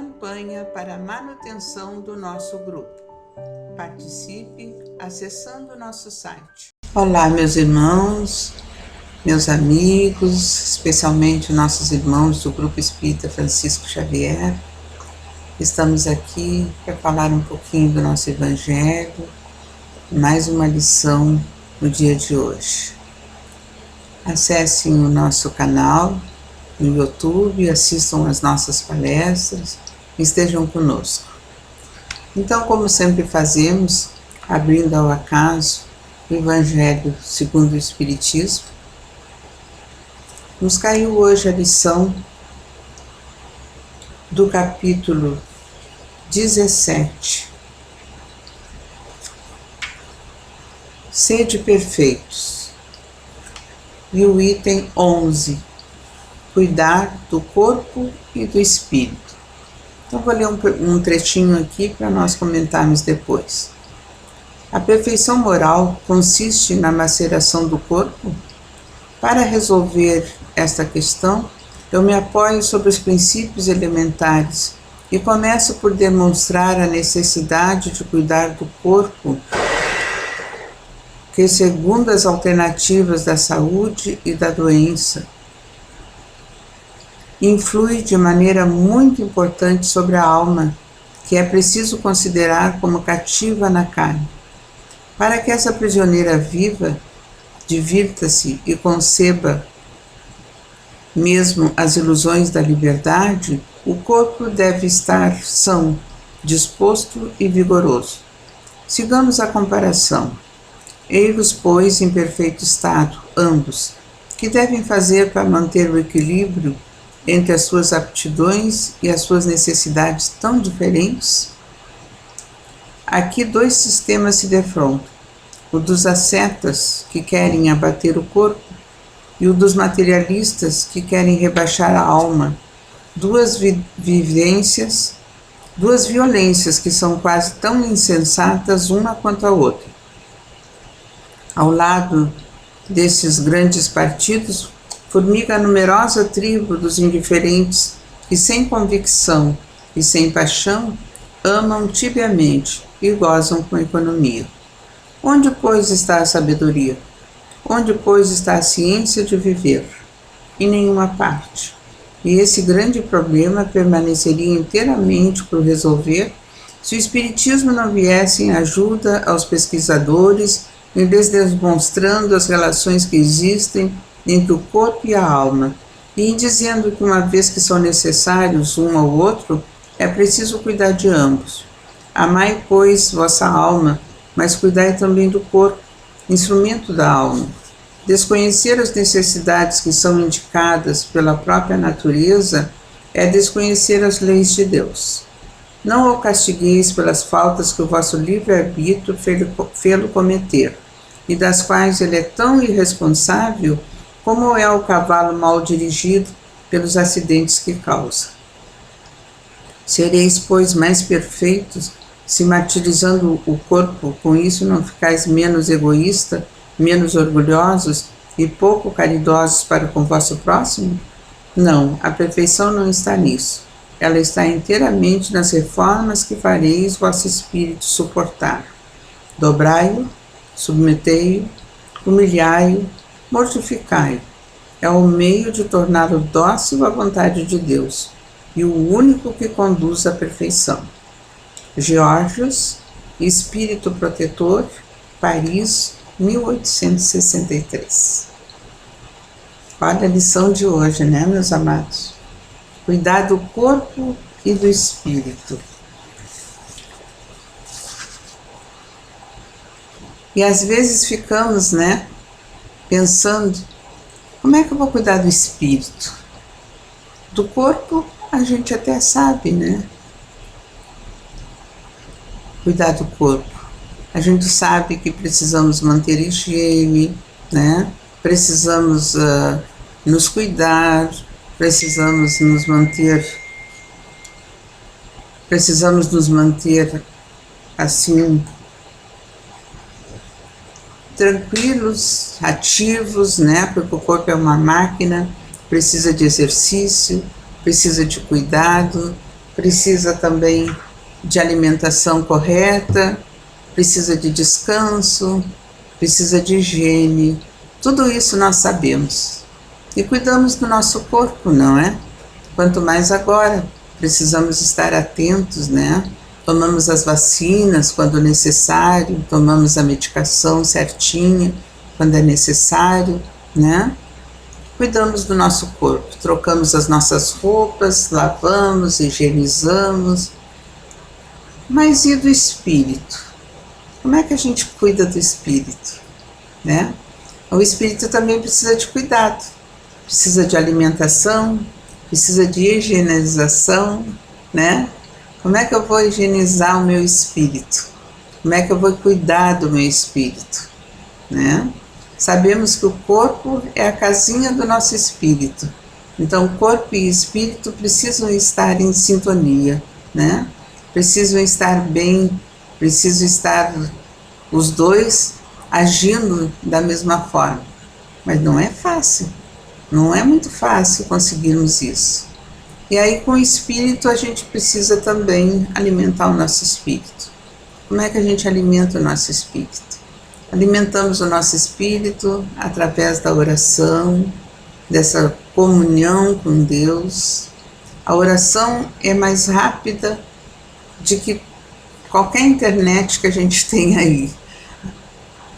campanha para a manutenção do nosso grupo. Participe acessando o nosso site. Olá, meus irmãos, meus amigos, especialmente nossos irmãos do Grupo Espírita Francisco Xavier. Estamos aqui para falar um pouquinho do nosso Evangelho, mais uma lição no dia de hoje. Acessem o nosso canal no YouTube, assistam às nossas palestras e estejam conosco. Então, como sempre fazemos, abrindo ao acaso o Evangelho segundo o Espiritismo, nos caiu hoje a lição do capítulo 17. Sede perfeitos. E o item 11. Cuidar do corpo e do espírito. Então vou ler um trechinho aqui para nós comentarmos depois. A perfeição moral consiste na maceração do corpo. Para resolver esta questão, eu me apoio sobre os princípios elementares e começo por demonstrar a necessidade de cuidar do corpo, que segundo as alternativas da saúde e da doença, influi de maneira muito importante sobre a alma, que é preciso considerar como cativa na carne. Para que essa prisioneira viva, divirta-se e conceba mesmo as ilusões da liberdade, o corpo deve estar são, disposto e vigoroso. Sigamos a comparação. Ei-los, pois, em perfeito estado, ambos, que devem fazer para manter o equilíbrio entre as suas aptidões e as suas necessidades tão diferentes? Aqui dois sistemas se defrontam, o dos ascetas, que querem abater o corpo, e o dos materialistas, que querem rebaixar a alma, duas violências que são quase tão insensatas uma quanto a outra. Ao lado desses grandes partidos, formiga a numerosa tribo dos indiferentes que, sem convicção e sem paixão, amam tibiamente e gozam com economia. Onde, pois, está a sabedoria? Onde, pois, está a ciência de viver? Em nenhuma parte. E esse grande problema permaneceria inteiramente por resolver se o Espiritismo não viesse em ajuda aos pesquisadores, em lhes demonstrando as relações que existem entre o corpo e a alma, e em dizendo que uma vez que são necessários um ao outro, é preciso cuidar de ambos. Amai, pois, vossa alma, mas cuidai também do corpo, instrumento da alma. Desconhecer as necessidades que são indicadas pela própria natureza é desconhecer as leis de Deus. Não o castigueis pelas faltas que o vosso livre-arbítrio fê-lo cometer, e das quais ele é tão irresponsável como é o cavalo mal dirigido pelos acidentes que causa. Sereis, pois, mais perfeitos, se martirizando o corpo, com isso não ficais menos egoísta, menos orgulhosos e pouco caridosos para com o vosso próximo? Não, a perfeição não está nisso. Ela está inteiramente nas reformas que fareis vosso espírito suportar. Dobrai-o, submetei-o, humilhai-o, mortificai-o. É o meio de torná-lo dócil à vontade de Deus e o único que conduz à perfeição. Geórgios, Espírito Protetor, Paris, 1863. Olha a lição de hoje, né, meus amados? Cuidar do corpo e do espírito. E às vezes ficamos, né, pensando, como é que eu vou cuidar do espírito? Do corpo a gente até sabe, né? Cuidar do corpo. A gente sabe que precisamos manter higiene, né? Precisamos nos cuidar, precisamos nos manter assim, tranquilos, ativos, né? Porque o corpo é uma máquina, precisa de exercício, precisa de cuidado, precisa também de alimentação correta, precisa de descanso, precisa de higiene. Tudo isso nós sabemos. E cuidamos do nosso corpo, não é? Quanto mais agora, precisamos estar atentos, né? Tomamos as vacinas quando necessário, tomamos a medicação certinha quando é necessário, né? Cuidamos do nosso corpo, trocamos as nossas roupas, lavamos, higienizamos. Mas e do espírito? Como é que a gente cuida do espírito, né? O espírito também precisa de cuidado, precisa de alimentação, precisa de higienização, né? Como é que eu vou higienizar o meu espírito? Como é que eu vou cuidar do meu espírito, né? Sabemos que o corpo é a casinha do nosso espírito. Então, corpo e espírito precisam estar em sintonia, né? Precisam estar bem, precisam estar os dois agindo da mesma forma. Mas não é fácil, não é muito fácil conseguirmos isso. E aí, com o espírito, a gente precisa também alimentar o nosso espírito. Como é que a gente alimenta o nosso espírito? Alimentamos o nosso espírito através da oração, dessa comunhão com Deus. A oração é mais rápida de que qualquer internet que a gente tem aí.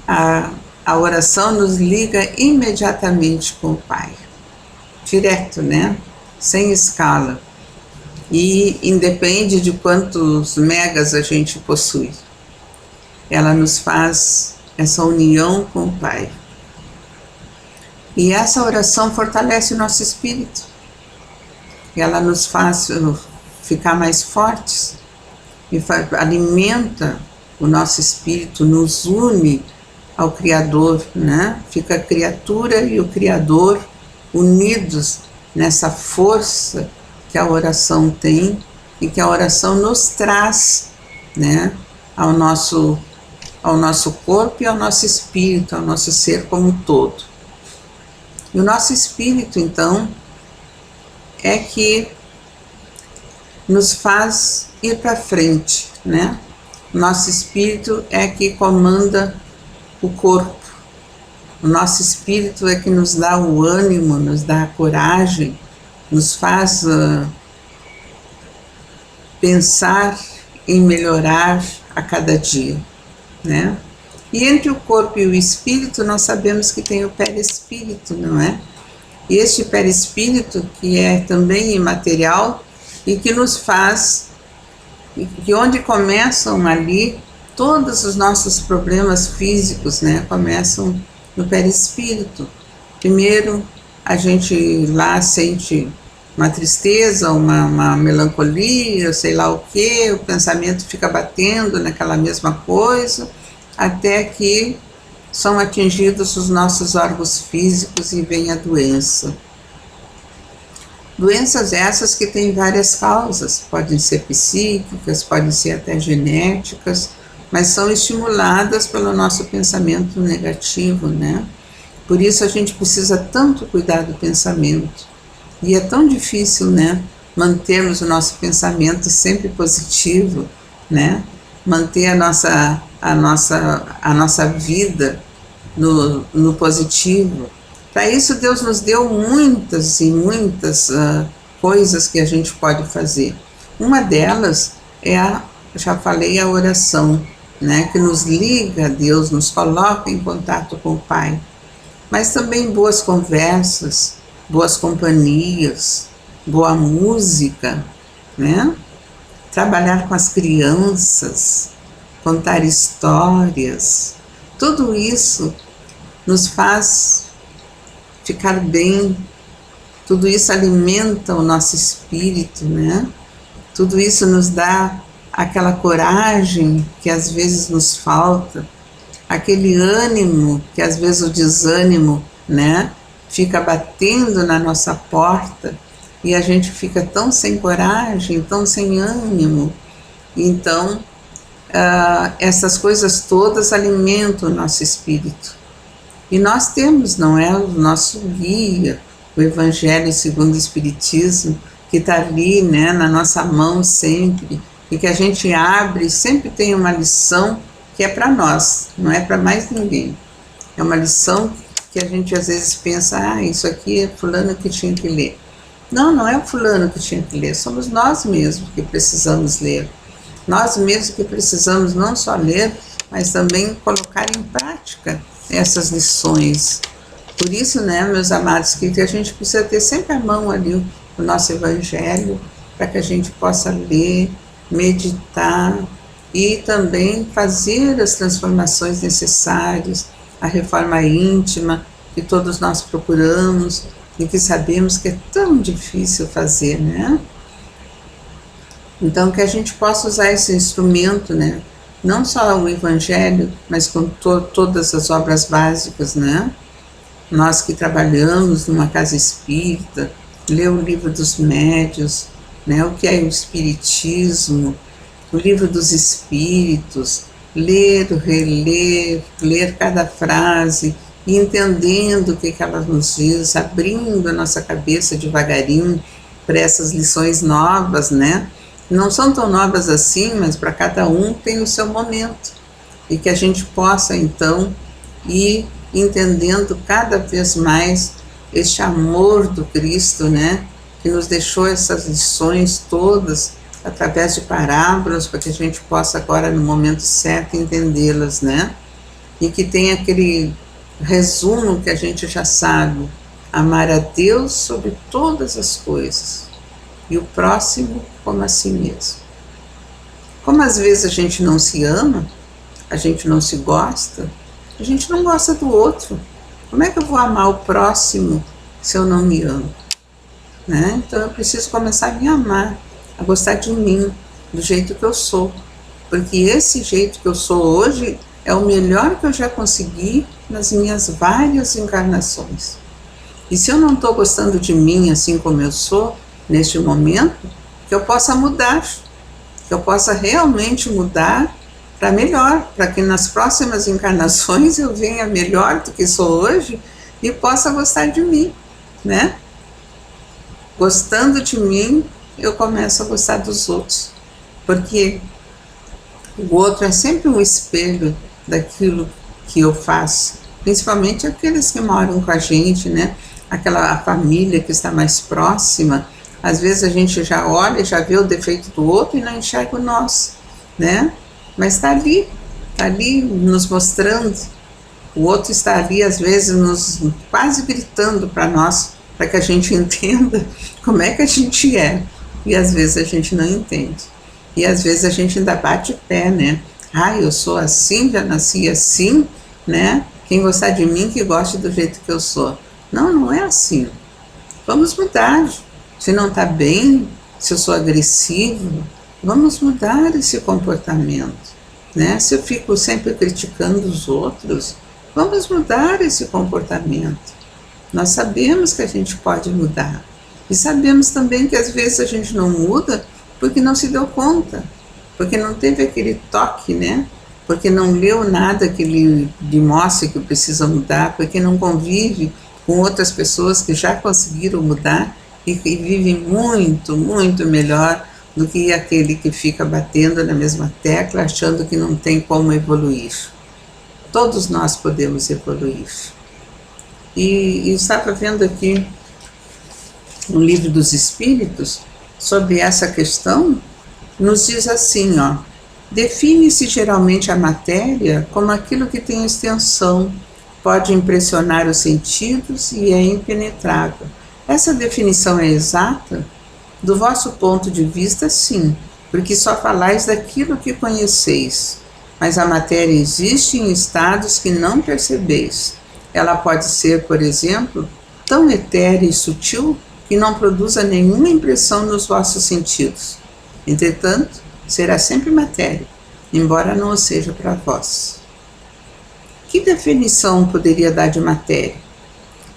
A oração nos liga imediatamente com o Pai. Direto, né? Sem escala. E independe de quantos megas a gente possui. Ela nos faz essa união com o Pai. E essa oração fortalece o nosso espírito. Ela nos faz ficar mais fortes. E alimenta o nosso espírito, nos une ao Criador, né? Fica a criatura e o Criador unidos nessa força que a oração tem e que a oração nos traz, né? Ao nosso corpo e ao nosso espírito, ao nosso ser como um todo. E o nosso espírito, então, é que nos faz ir para frente, né? Nosso espírito é que comanda o corpo. O nosso espírito é que nos dá o ânimo, nos dá a coragem, nos faz pensar em melhorar a cada dia, né? E entre o corpo e o espírito, nós sabemos que tem o perispírito, não é? E este perispírito, que é também imaterial e que nos faz, que onde começam ali todos os nossos problemas físicos, né? Começam no perispírito. Primeiro, a gente lá sente uma tristeza, uma melancolia, sei lá o quê, o pensamento fica batendo naquela mesma coisa, até que são atingidos os nossos órgãos físicos e vem a doença. Doenças essas que têm várias causas, podem ser psíquicas, podem ser até genéticas, mas são estimuladas pelo nosso pensamento negativo, né? Por isso a gente precisa tanto cuidar do pensamento. E é tão difícil, né, mantermos o nosso pensamento sempre positivo, né? Manter a nossa vida no positivo. Para isso Deus nos deu muitas e muitas coisas que a gente pode fazer. Uma delas é já falei, a oração, né, que nos liga a Deus, nos coloca em contato com o Pai. Mas também boas conversas, boas companhias, boa música, né? Trabalhar com as crianças, contar histórias, tudo isso nos faz ficar bem, tudo isso alimenta o nosso espírito, né? Tudo isso nos dá aquela coragem que às vezes nos falta, aquele ânimo que às vezes o desânimo, né, fica batendo na nossa porta e a gente fica tão sem coragem, tão sem ânimo. Então, essas coisas todas alimentam o nosso espírito. E nós temos, não é, o nosso guia, o Evangelho segundo o Espiritismo, que está ali, né, na nossa mão sempre, e que a gente abre, sempre tem uma lição que é para nós, não é para mais ninguém. É uma lição que a gente às vezes pensa, isso aqui é fulano que tinha que ler. Não, não é o fulano que tinha que ler, somos nós mesmos que precisamos ler. Nós mesmos que precisamos não só ler, mas também colocar em prática essas lições. Por isso, né, meus amados, que a gente precisa ter sempre à mão ali o nosso Evangelho, para que a gente possa ler, meditar e também fazer as transformações necessárias, a reforma íntima que todos nós procuramos e que sabemos que é tão difícil fazer, né? Então, que a gente possa usar esse instrumento, né? Não só o Evangelho, mas com todas as obras básicas, né? Nós que trabalhamos numa casa espírita, ler o livro dos médiuns, né? O que é o Espiritismo, o livro dos Espíritos, ler, reler, ler cada frase, e entendendo o que ela nos diz, abrindo a nossa cabeça devagarinho para essas lições novas, né? Não são tão novas assim, mas para cada um tem o seu momento. E que a gente possa, então, ir entendendo cada vez mais este amor do Cristo, né? Que nos deixou essas lições todas através de parábolas, para que a gente possa agora, no momento certo, entendê-las, né? E que tenha aquele resumo que a gente já sabe: amar a Deus sobre todas as coisas e o próximo como a si mesmo. Como às vezes a gente não se ama, a gente não se gosta, a gente não gosta do outro. Como é que eu vou amar o próximo se eu não me amo? Né? Então eu preciso começar a me amar, a gostar de mim, do jeito que eu sou. Porque esse jeito que eu sou hoje é o melhor que eu já consegui nas minhas várias encarnações. E se eu não estou gostando de mim assim como eu sou, neste momento, que eu possa mudar, que eu possa realmente mudar para melhor, para que nas próximas encarnações eu venha melhor do que sou hoje e possa gostar de mim, né? Gostando de mim, eu começo a gostar dos outros, porque o outro é sempre um espelho daquilo que eu faço, principalmente aqueles que moram com a gente, né? A família que está mais próxima. Às vezes a gente já olha, já vê o defeito do outro e não enxerga o nosso, né? Mas está ali nos mostrando. O outro está ali, às vezes, nos quase gritando para nós, para que a gente entenda como é que a gente é. E às vezes a gente não entende. E às vezes a gente ainda bate pé, né? Eu sou assim, já nasci assim, né? Quem gostar de mim, que goste do jeito que eu sou. Não, não é assim. Vamos mudar. Se não está bem, se eu sou agressivo, vamos mudar esse comportamento, né? Se eu fico sempre criticando os outros, vamos mudar esse comportamento. Nós sabemos que a gente pode mudar. E sabemos também que às vezes a gente não muda porque não se deu conta, porque não teve aquele toque, né? Porque não leu nada que lhe mostre que precisa mudar, porque não convive com outras pessoas que já conseguiram mudar e vivem muito, muito melhor do que aquele que fica batendo na mesma tecla, achando que não tem como evoluir. Todos nós podemos evoluir. E estava vendo aqui no Livro dos Espíritos, sobre essa questão, nos diz assim, define-se geralmente a matéria como aquilo que tem extensão, pode impressionar os sentidos e é impenetrável. Essa definição é exata? Do vosso ponto de vista, sim, porque só falais daquilo que conheceis. Mas a matéria existe em estados que não percebeis. Ela pode ser, por exemplo, tão etérea e sutil que não produza nenhuma impressão nos vossos sentidos. Entretanto, será sempre matéria, embora não o seja para vós. Que definição poderia dar de matéria?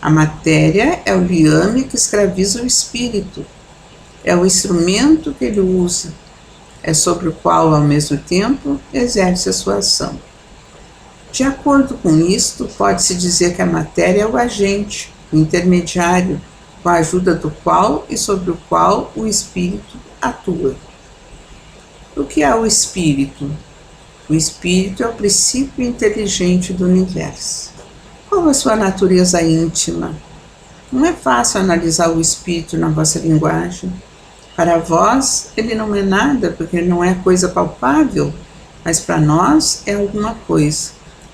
A matéria é o liame que escraviza o espírito, é o instrumento que ele usa, é sobre o qual, ao mesmo tempo, exerce a sua ação. De acordo com isto, pode-se dizer que a matéria é o agente, o intermediário, com a ajuda do qual e sobre o qual o Espírito atua. O que é o Espírito? O Espírito é o princípio inteligente do universo. Qual a sua natureza íntima? Não é fácil analisar o Espírito na vossa linguagem. Para vós, ele não é nada, porque ele não é coisa palpável, mas para nós é alguma coisa.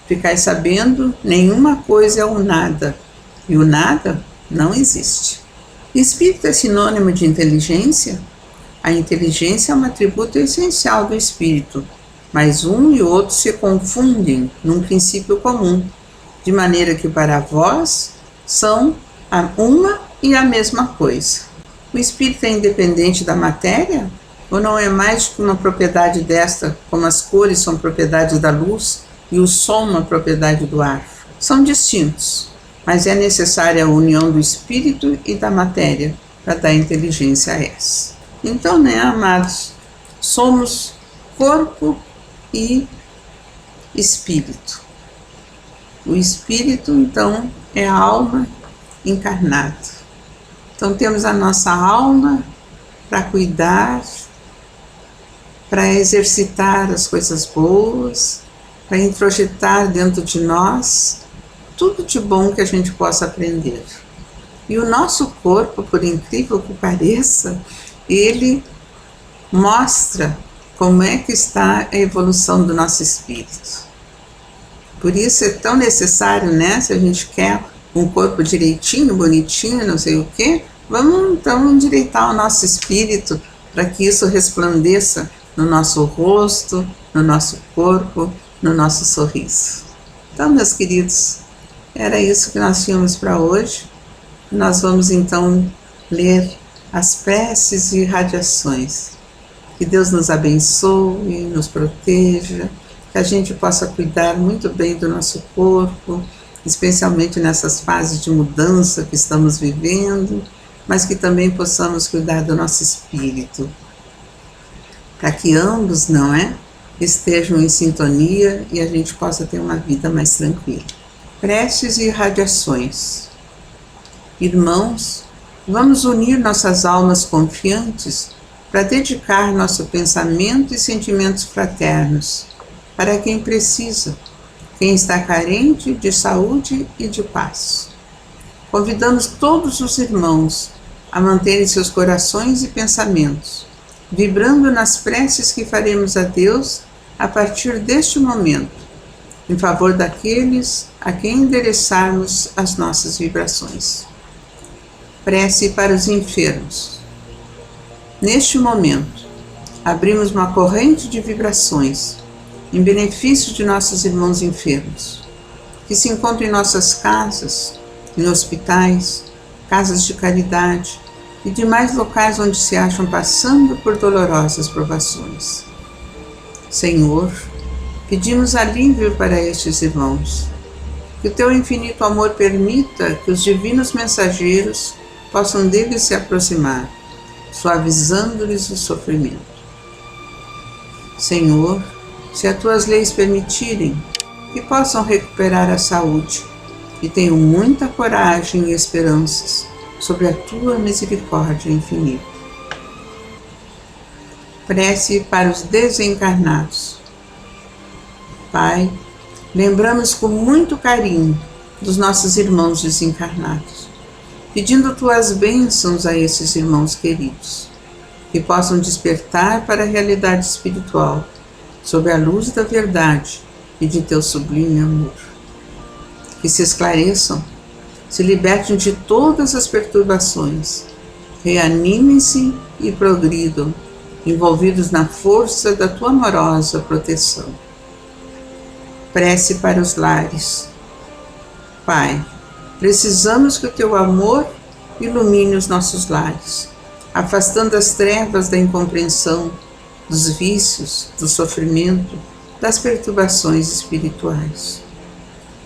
Ficai sabendo, nenhuma coisa é o nada, e o nada não existe. Espírito é sinônimo de inteligência? A inteligência é um atributo essencial do Espírito, mas um e outro se confundem num princípio comum, de maneira que para vós são uma e a mesma coisa. O Espírito é independente da matéria? Ou não é mais que uma propriedade desta, como as cores são propriedades da luz e o som uma propriedade do ar? São distintos, mas é necessária a união do Espírito e da matéria para dar inteligência a essa. Então, amados, somos corpo e Espírito. O Espírito, então, é a alma encarnada. Então, temos a nossa alma para cuidar, para exercitar as coisas boas, para introjetar dentro de nós tudo de bom que a gente possa aprender. E o nosso corpo, por incrível que pareça, ele mostra como é que está a evolução do nosso espírito. Por isso é tão necessário, se a gente quer um corpo direitinho, bonitinho, não sei o quê, vamos então endireitar o nosso espírito para que isso resplandeça no nosso rosto, no nosso corpo, no nosso sorriso. Então, meus queridos, era isso que nós tínhamos para hoje. Nós vamos então ler as preces e radiações. Que Deus nos abençoe, nos proteja, que a gente possa cuidar muito bem do nosso corpo, especialmente nessas fases de mudança que estamos vivendo, mas que também possamos cuidar do nosso espírito, para que ambos, estejam em sintonia e a gente possa ter uma vida mais tranquila. Preces e radiações. Irmãos, vamos unir nossas almas confiantes para dedicar nosso pensamento e sentimentos fraternos para quem precisa, quem está carente de saúde e de paz. Convidamos todos os irmãos a manterem seus corações e pensamentos, vibrando nas preces que faremos a Deus a partir deste momento, em favor daqueles a quem endereçarmos as nossas vibrações. Prece para os enfermos. Neste momento, abrimos uma corrente de vibrações em benefício de nossos irmãos enfermos, que se encontram em nossas casas, em hospitais, casas de caridade e demais locais onde se acham passando por dolorosas provações. Senhor, pedimos alívio para estes irmãos, que o teu infinito amor permita que os divinos mensageiros possam deles se aproximar, suavizando-lhes o sofrimento. Senhor, se as tuas leis permitirem, que possam recuperar a saúde e tenham muita coragem e esperanças sobre a tua misericórdia infinita. Prece para os desencarnados. Pai, lembramos com muito carinho dos nossos irmãos desencarnados, pedindo tuas bênçãos a esses irmãos queridos, que possam despertar para a realidade espiritual, sob a luz da verdade e de teu sublime amor. Que se esclareçam, se libertem de todas as perturbações, reanimem-se e progridam, envolvidos na força da tua amorosa proteção. Prece para os lares. Pai, precisamos que o teu amor ilumine os nossos lares, afastando as trevas da incompreensão, dos vícios, do sofrimento, das perturbações espirituais.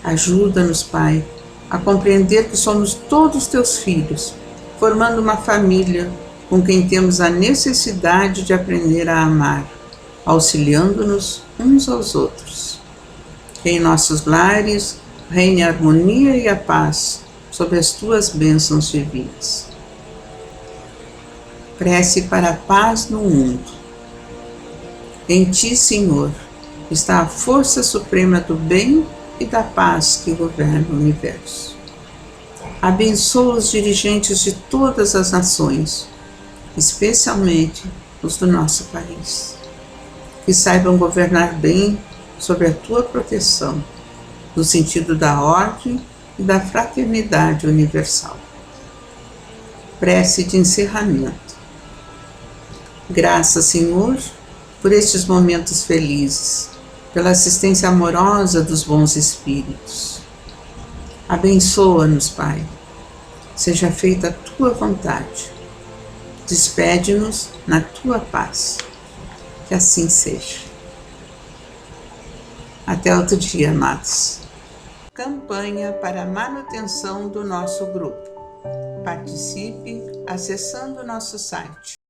Ajuda-nos, Pai, a compreender que somos todos teus filhos, formando uma família com quem temos a necessidade de aprender a amar, auxiliando-nos uns aos outros. Que em nossos lares reine a harmonia e a paz sob as tuas bênçãos divinas. Prece para a paz no mundo. Em Ti, Senhor, está a força suprema do bem e da paz que governa o universo. Abençoa os dirigentes de todas as nações, especialmente os do nosso país, que saibam governar bem sob a Tua proteção, no sentido da ordem e da fraternidade universal. Prece de encerramento. Graças, Senhor, por estes momentos felizes, pela assistência amorosa dos bons espíritos. Abençoa-nos, Pai. Seja feita a Tua vontade. Despede-nos na Tua paz. Que assim seja. Até outro dia, amados. Campanha para a manutenção do nosso grupo. Participe acessando o nosso site